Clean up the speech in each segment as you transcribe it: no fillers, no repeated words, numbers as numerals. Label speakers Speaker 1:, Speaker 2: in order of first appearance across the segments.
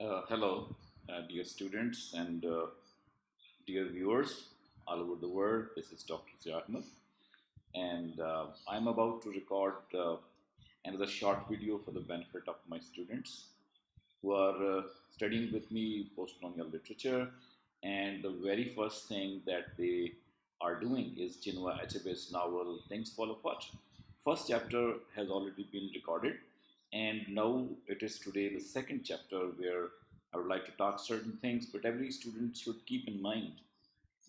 Speaker 1: Hello, dear students and dear viewers all over the world. This is Dr. Ahmed, and I'm about to record another short video for the benefit of my students who are studying with me postcolonial literature. And the very first thing that they are doing is Chinua Achebe's novel Things Fall Apart. First chapter has already been recorded, and now it is today the second chapter where I would like to talk certain things, but every student should keep in mind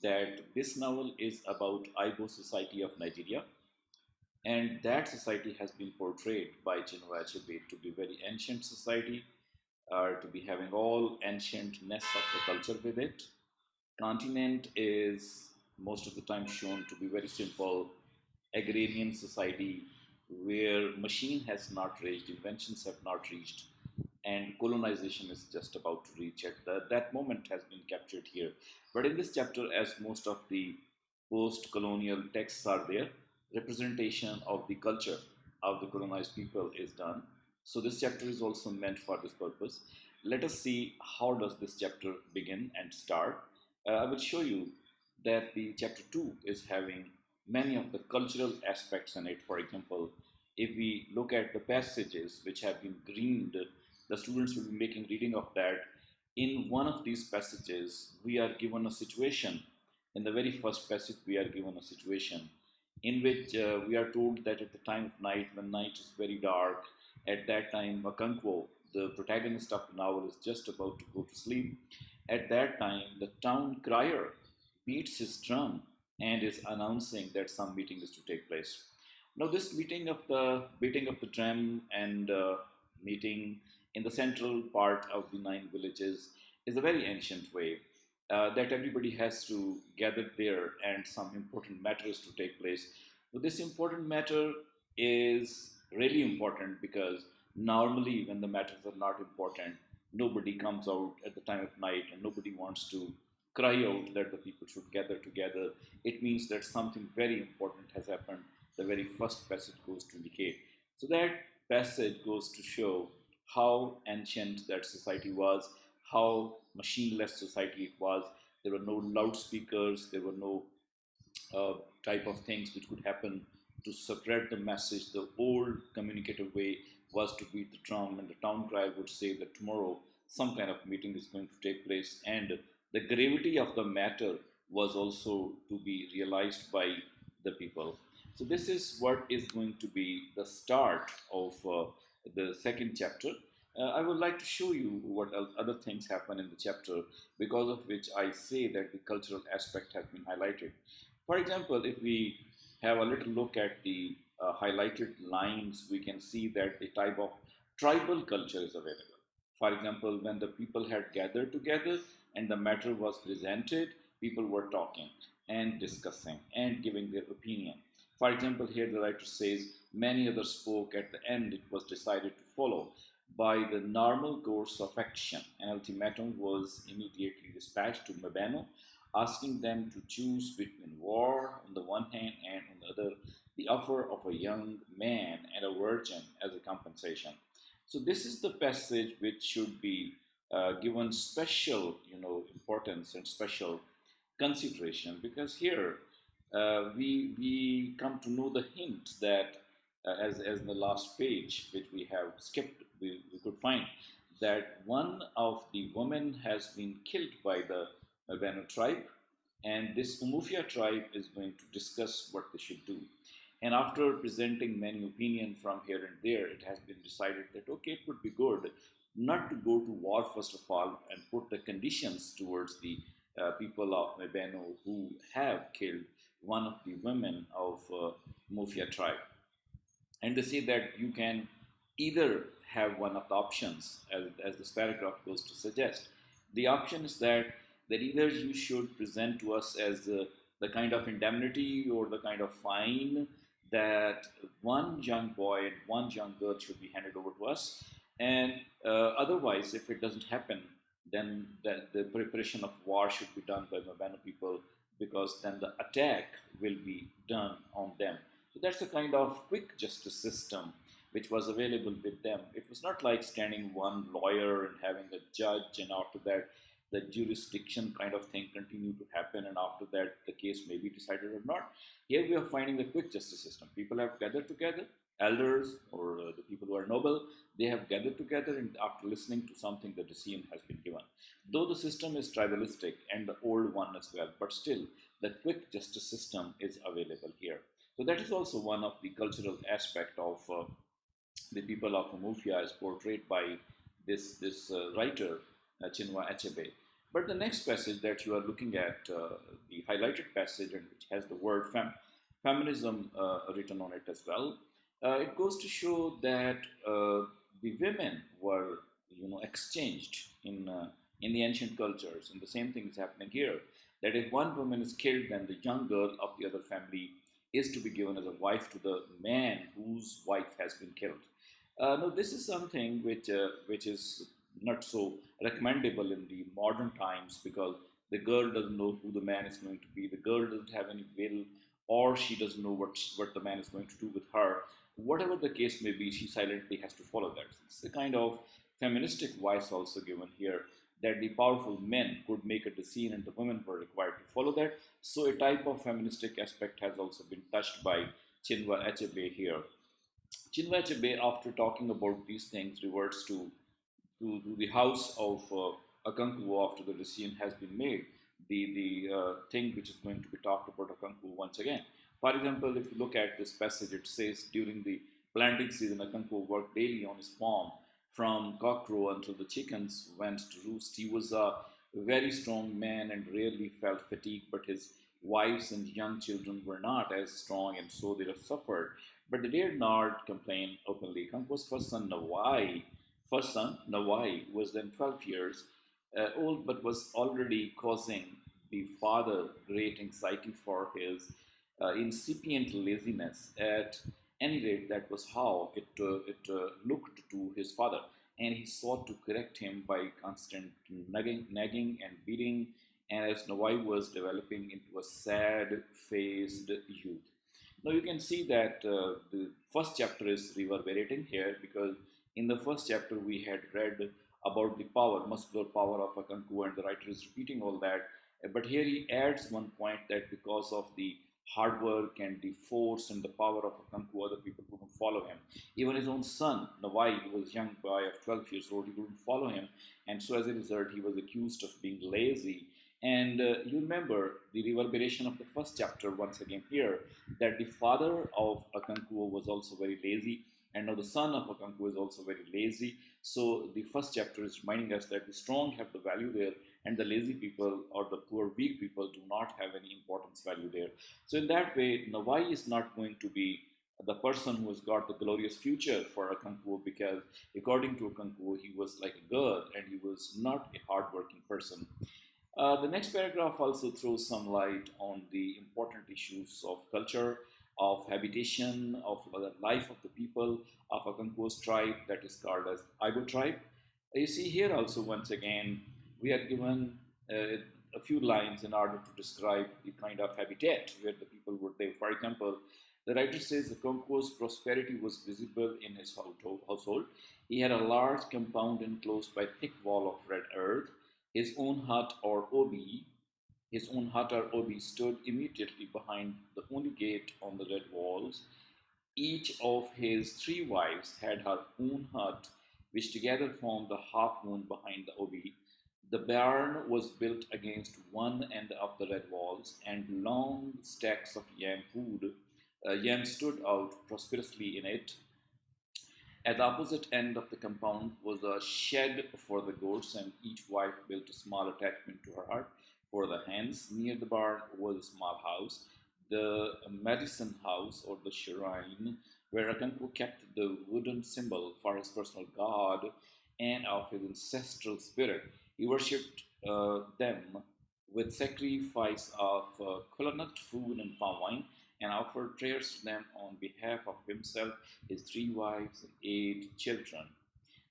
Speaker 1: that this novel is about Igbo society of Nigeria, and that society has been portrayed by Chinua Achebe to be very ancient society, to be having all ancientness of the culture with it. Continent is most of the time shown to be very simple agrarian society where machine has not reached, inventions have not reached, and colonization is just about to reach it. That moment has been captured here. But in this chapter, as most of the post-colonial texts are there, representation of the culture of the colonized people is done. So this chapter is also meant for this purpose. Let us see how does this chapter begin and start. I will show you that the chapter 2 is having many of the cultural aspects in it. For example, if we look at the passages which have been greened, the students will be making reading of that. In one of these passages, we are given a situation. In the very first passage, we are given a situation in which we are told that at the time of night, when night is very dark, at that time, Makankwo, the protagonist of the novel, is just about to go to sleep. At that time, the town crier beats his drum and is announcing that some meeting is to take place. Now, this meeting of the beating of the drum and meeting in the central part of the nine villages is a very ancient way that everybody has to gather there and some important matters to take place. But this important matter is really important because normally when the matters are not important, nobody comes out at the time of night and nobody wants to cry out that the people should gather together. It means that something very important has happened. The very first passage goes to indicate. So that passage goes to show how ancient that society was, how machine-less society it was. There were no loudspeakers, there were no type of things which could happen to spread the message. The old communicative way was to beat the drum, and the town crier would say that tomorrow some kind of meeting is going to take place, and the gravity of the matter was also to be realized by the people. So, this is what is going to be the start of the second chapter. I would like to show you what other things happen in the chapter, because of which I say that the cultural aspect has been highlighted. For example, if we have a little look at the highlighted lines, we can see that the type of tribal culture is available. For example, when the people had gathered together and the matter was presented, people were talking and discussing and giving their opinion. For example, here the writer says, many others spoke. At the end, it was decided to follow by the normal course of action. An ultimatum was immediately dispatched to Mabano, asking them to choose between war on the one hand and on the other, the offer of a young man and a virgin as a compensation. So this is the passage which should be given special, importance and special consideration, because here we come to know the hint that as in the last page which we have skipped, we could find that one of the women has been killed by the Albano tribe, and this Umufia tribe is going to discuss what they should do. And after presenting many opinions from here and there, it has been decided that okay, it would be good not to go to war first of all and put the conditions towards the people of Mebeno who have killed one of the women of Mufia tribe. And they say that you can either have one of the options, as this paragraph goes to suggest. The option is that either you should present to us as the kind of indemnity or the kind of fine that one young boy and one young girl should be handed over to us, and otherwise, if it doesn't happen, then the preparation of war should be done by Mabano people, because then the attack will be done on them. So that's a kind of quick justice system which was available with them. It was not like standing one lawyer and having a judge, and after that, the jurisdiction kind of thing continue to happen, and after that, the case may be decided or not. Here we are finding the quick justice system. People have gathered together, elders or the people who are noble, they have gathered together, and after listening to something, the decision has been given. Though the system is tribalistic and the old one as well, but still, the quick justice system is available here. So that is also one of the cultural aspect of the people of Mufia as portrayed by this writer Chinua Achebe. But the next passage that you are looking at, the highlighted passage, and which has the word feminism written on it as well, it goes to show that the women were, exchanged in the ancient cultures, and the same thing is happening here. That if one woman is killed, then the young girl of the other family is to be given as a wife to the man whose wife has been killed. Now, this is something which is not so recommendable in the modern times, because the girl doesn't know who the man is going to be. The girl doesn't have any will, or she doesn't know what the man is going to do with her. Whatever the case may be, she silently has to follow that. It's the kind of feministic voice also given here, that the powerful men could make a decision and the women were required to follow that. So a type of feministic aspect has also been touched by Chinua Achebe here. Chinua Achebe, after talking about these things, reverts to the house of Akankuo after the decision has been made. The thing which is going to be talked about Akankuo once again. For example, if you look at this passage, it says during the planting season, Akankuo worked daily on his farm from cockcrow until the chickens went to roost. He was a very strong man and rarely felt fatigue, but his wives and young children were not as strong, and so they suffered. But they dared not complain openly. Akankuo's first son, Nawai, was then 12 years old, but was already causing the father great anxiety for his incipient laziness. At any rate, that was how it looked to his father, and he sought to correct him by constant nagging and beating. And as Nawai was developing into a sad-faced youth, now you can see that the first chapter is reverberating here, because in the first chapter we had read about the power, muscular power of Akanku, and the writer is repeating all that. But here he adds one point, that because of the hard work and the force and the power of Akanku, other people couldn't follow him. Even his own son, Nawai, who was a young boy of 12 years old, he couldn't follow him. And so as a result, he was accused of being lazy. And you remember the reverberation of the first chapter once again here, that the father of Akankuo was also very lazy, and now the son of Akankuo is also very lazy. So the first chapter is reminding us that the strong have the value there, and the lazy people or the poor, weak people do not have any importance value there. So in that way, Nawai is not going to be the person who has got the glorious future for Akankuo, because according to Akankuo, he was like a god and he was not a hardworking person. The next paragraph also throws some light on the important issues of culture, of habitation, of the life of the people of Akankuo's tribe, that is called as Ibo tribe. You see here also, once again, we are given a few lines in order to describe the kind of habitat where the people would live. For example, the writer says Akankuo's prosperity was visible in his household. He had a large compound enclosed by thick wall of red earth. His own hut or obi his own hut or obi stood immediately behind the only gate on the red walls. Each of his three wives had her own hut, which together formed the half moon behind the obi. The barn was built against one end of the red walls, and long stacks of yam stood out prosperously in it. At the opposite end of the compound was a shed for the goats, and each wife built a small attachment to her hut for the hens. Near the barn was a small house, the medicine house or the shrine, where Akanku kept the wooden symbol for his personal god and of his ancestral spirit. He worshipped them with sacrifice of coconut food and palm wine, and offered prayers to them on behalf of himself, his three wives, and eight children.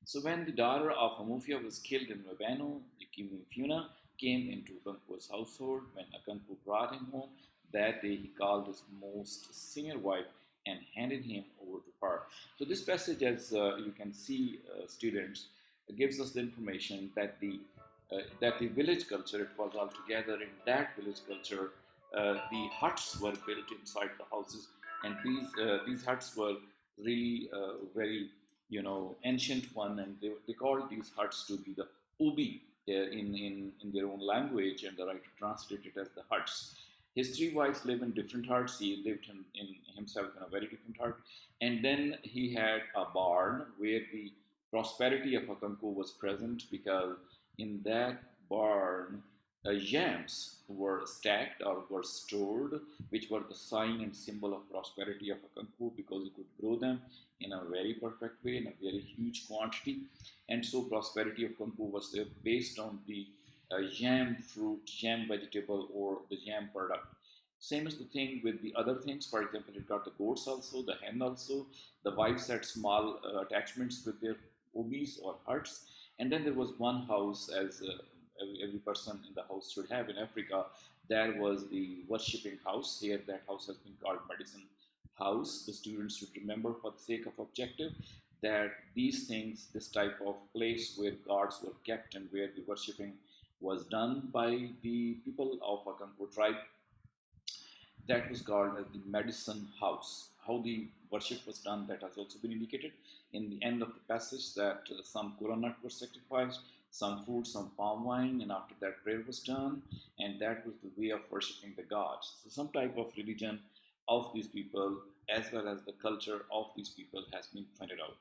Speaker 1: So when the daughter of Amufia was killed in Mabano, Ikimufuna came into Akanku's household. When Akanku brought him home, that day he called his most senior wife and handed him over to her. So this passage, as you can see, students, gives us the information that the village culture, it was all together in that village culture. The huts were built inside the houses, and these huts were really very ancient one, and they called these huts to be the ubi in their own language, and the writer translated it as the huts. History-wise, live in different huts. He lived in himself in a very different hut, and then he had a barn where the prosperity of Akanko was present, because in that barn, yams were stacked or were stored, which were the sign and symbol of prosperity of Akanko, because he could grow them in a very perfect way, in a very huge quantity. And so prosperity of Akanko was there based on the yam fruit, yam vegetable, or the yam product. Same is the thing with the other things. For example, it got the goats also, the hen also. The wives had small attachments with their obis or huts. And then there was one house, as every person in the house should have in Africa. There was the worshipping house. Here, that house has been called medicine house. The students should remember, for the sake of objective, that these things, this type of place where gods were kept and where the worshipping was done by the people of Akanko tribe, that was called as the medicine house. How the worship was done, that has also been indicated in the end of the passage, that some coconut were sacrificed, some food, some palm wine, and after that prayer was done, and that was the way of worshipping the gods. So some type of religion of these people, as well as the culture of these people, has been pointed out.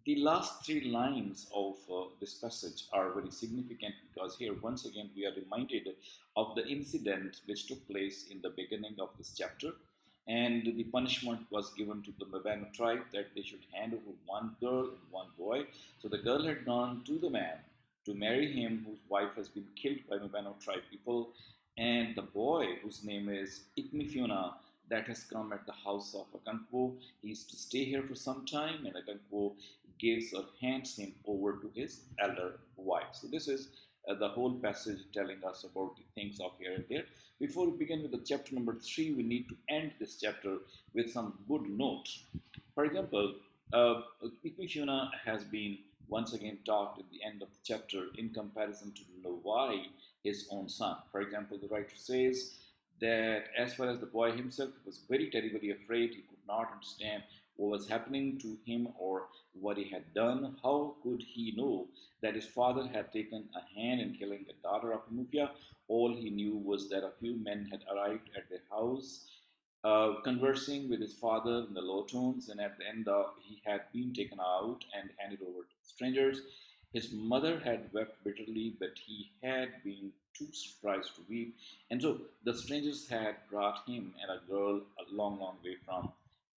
Speaker 1: The last three lines of this passage are very significant, because here once again we are reminded of the incident which took place in the beginning of this chapter, and the punishment was given to the Mabano tribe that they should hand over one girl and one boy. So the girl had gone to the man to marry him, whose wife has been killed by Mabano tribe people, and the boy, whose name is Ikmifuna, that has come at the house of Akanko. He is to stay here for some time, and Akanko gives or hands him over to his elder wife. So this is the whole passage telling us about the things of here and there. Before we begin with the chapter number 3, we need to end this chapter with some good notes. For example, Ikmishuna has been once again talked at the end of the chapter in comparison to Lowai, his own son. For example, the writer says that as far as the boy himself was very terribly afraid, he could not understand what was happening to him or what he had done. How could he know that his father had taken a hand in killing the daughter of Mufia? All he knew was that a few men had arrived at their house, conversing with his father in the low tones, and at the end, he had been taken out and handed over to strangers. His mother had wept bitterly, but he had been too surprised to weep. And so the strangers had brought him and a girl a long, long way from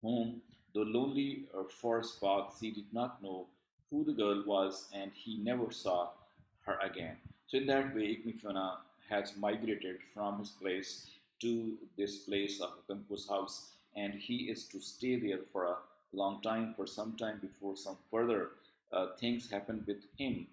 Speaker 1: home. Though lonely or forest paths, he did not know who the girl was, and he never saw her again. So in that way, Ikmifuna has migrated from his place to this place of Akanko's house, and he is to stay there for a long time, for some time, before some further things happen with him.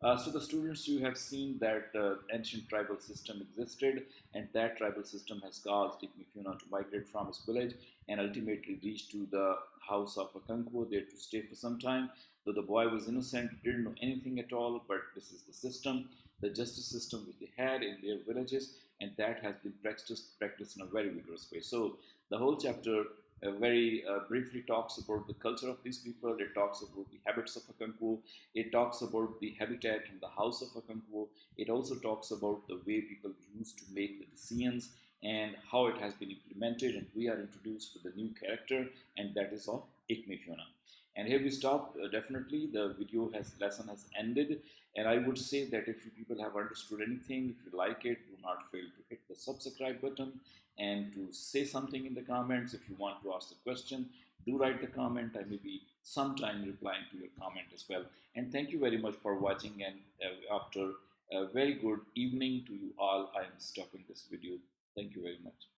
Speaker 1: So the students, you have seen that ancient tribal system existed, and that tribal system has caused Ikmifuna to migrate from his village and ultimately reach to the house of Akanko, there to stay for some time. Though the boy was innocent, didn't know anything at all, but this is the system, the justice system which they had in their villages, and that has been practiced in a very vigorous way. So the whole chapter very briefly talks about the culture of these people. It talks about the habits of Akanko. It talks about the habitat and the house of Akanko. It also talks about the way people used to make the decisions and how it has been implemented. And we are introduced to the new character, and that is of Ikmifuna. And here we stop. Definitely, the lesson has ended. And I would say that if you people have understood anything, if you like it, do not fail to hit the subscribe button and to say something in the comments. If you want to ask a question, do write the comment. I may be sometime replying to your comment as well. And thank you very much for watching. And after a very good evening to you all, I am stopping this video. Thank you very much.